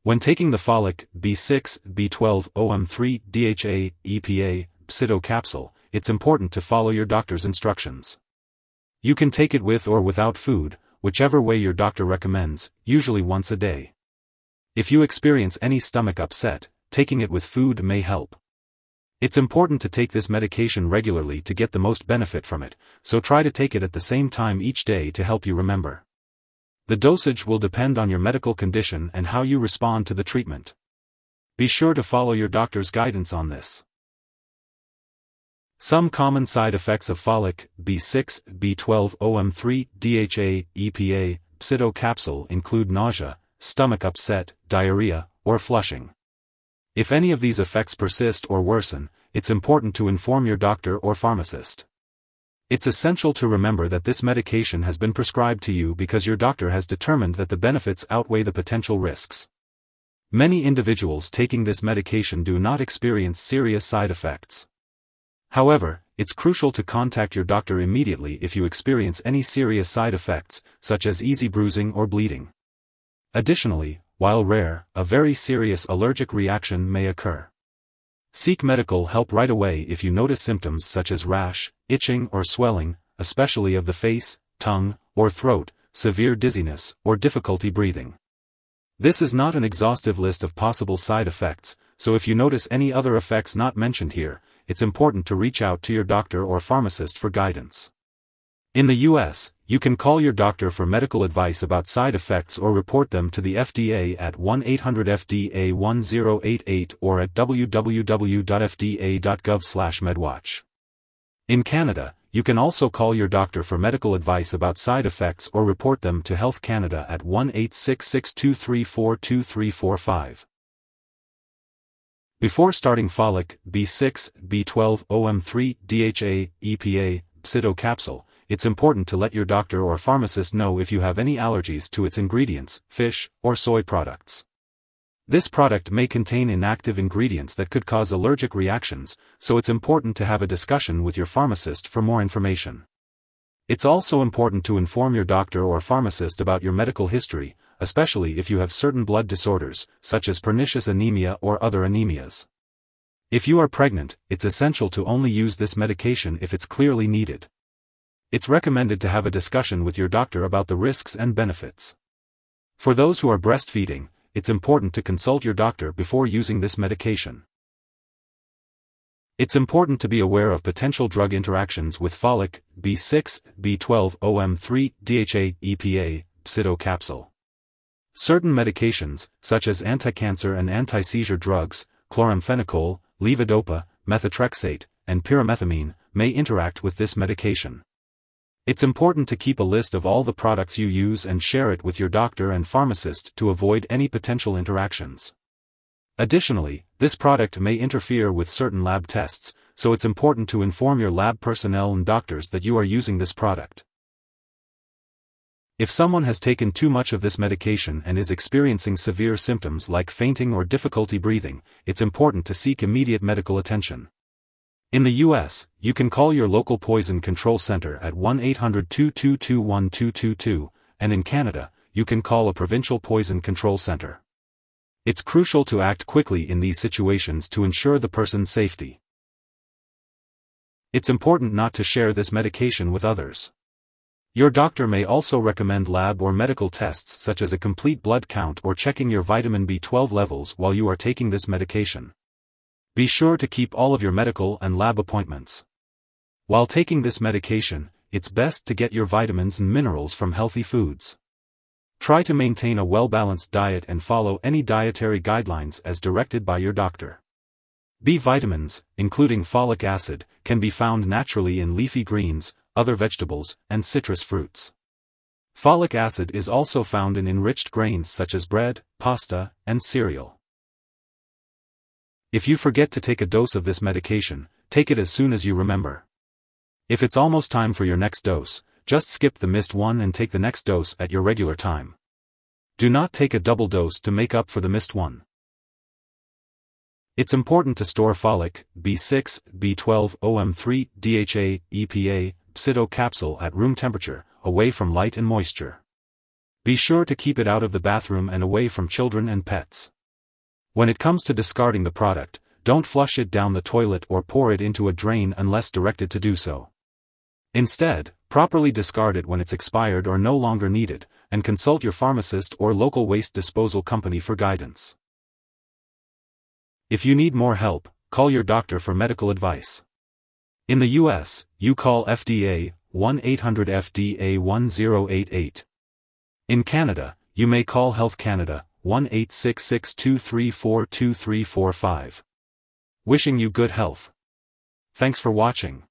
When taking the Folic-B6-B12-Om3-Dha-Epa-Bsito Capsule, it's important to follow your doctor's instructions. You can take it with or without food, whichever way your doctor recommends, usually once a day. If you experience any stomach upset, taking it with food may help. It's important to take this medication regularly to get the most benefit from it, so try to take it at the same time each day to help you remember. The dosage will depend on your medical condition and how you respond to the treatment. Be sure to follow your doctor's guidance on this. Some common side effects of Folic-B6-B12-Om3-Dha-Epa-Bsito Capsule include nausea, stomach upset, diarrhea, or flushing. If any of these effects persist or worsen, it's important to inform your doctor or pharmacist. It's essential to remember that this medication has been prescribed to you because your doctor has determined that the benefits outweigh the potential risks. Many individuals taking this medication do not experience serious side effects. However, it's crucial to contact your doctor immediately if you experience any serious side effects, such as easy bruising or bleeding. Additionally, while rare, a very serious allergic reaction may occur. Seek medical help right away if you notice symptoms such as rash, itching or swelling, especially of the face, tongue, or throat, severe dizziness, or difficulty breathing. This is not an exhaustive list of possible side effects, so if you notice any other effects not mentioned here, it's important to reach out to your doctor or pharmacist for guidance. In the US, you can call your doctor for medical advice about side effects or report them to the FDA at 1-800-FDA-1088 or at www.fda.gov/medwatch. In Canada, you can also call your doctor for medical advice about side effects or report them to Health Canada at 1-866-234-2345. Before starting Folic-B6-B12-Om3-Dha-Epa-Bsito Capsule, it's important to let your doctor or pharmacist know if you have any allergies to its ingredients, fish, or soy products. This product may contain inactive ingredients that could cause allergic reactions, so it's important to have a discussion with your pharmacist for more information. It's also important to inform your doctor or pharmacist about your medical history, especially if you have certain blood disorders, such as pernicious anemia or other anemias. If you are pregnant, it's essential to only use this medication if it's clearly needed. It's recommended to have a discussion with your doctor about the risks and benefits. For those who are breastfeeding, it's important to consult your doctor before using this medication. It's important to be aware of potential drug interactions with Folic-B6-B12-Om3-Dha-Epa-Bsito Capsule. Certain medications, such as anti-cancer and anti-seizure drugs, chloramphenicol, levodopa, methotrexate, and pyrimethamine, may interact with this medication. It's important to keep a list of all the products you use and share it with your doctor and pharmacist to avoid any potential interactions. Additionally, this product may interfere with certain lab tests, so it's important to inform your lab personnel and doctors that you are using this product. If someone has taken too much of this medication and is experiencing severe symptoms like fainting or difficulty breathing, it's important to seek immediate medical attention. In the US, you can call your local poison control center at 1-800-222-1222, and in Canada, you can call a provincial poison control center. It's crucial to act quickly in these situations to ensure the person's safety. It's important not to share this medication with others. Your doctor may also recommend lab or medical tests such as a complete blood count or checking your vitamin B12 levels while you are taking this medication. Be sure to keep all of your medical and lab appointments. While taking this medication, it's best to get your vitamins and minerals from healthy foods. Try to maintain a well-balanced diet and follow any dietary guidelines as directed by your doctor. B vitamins, including folic acid, can be found naturally in leafy greens, other vegetables, and citrus fruits. Folic acid is also found in enriched grains such as bread, pasta, and cereal. If you forget to take a dose of this medication, take it as soon as you remember. If it's almost time for your next dose, just skip the missed one and take the next dose at your regular time. Do not take a double dose to make up for the missed one. It's important to store Folic-B6-B12-Om3-Dha-Epa-Bsito Capsule at room temperature, away from light and moisture. Be sure to keep it out of the bathroom and away from children and pets. When it comes to discarding the product, don't flush it down the toilet or pour it into a drain unless directed to do so. Instead, properly discard it when it's expired or no longer needed, and consult your pharmacist or local waste disposal company for guidance. If you need more help, call your doctor for medical advice. In the US, you call FDA 1-800-FDA-1088. In Canada, you may call Health Canada 1-866-234-2345. Wishing you good health. Thanks for watching.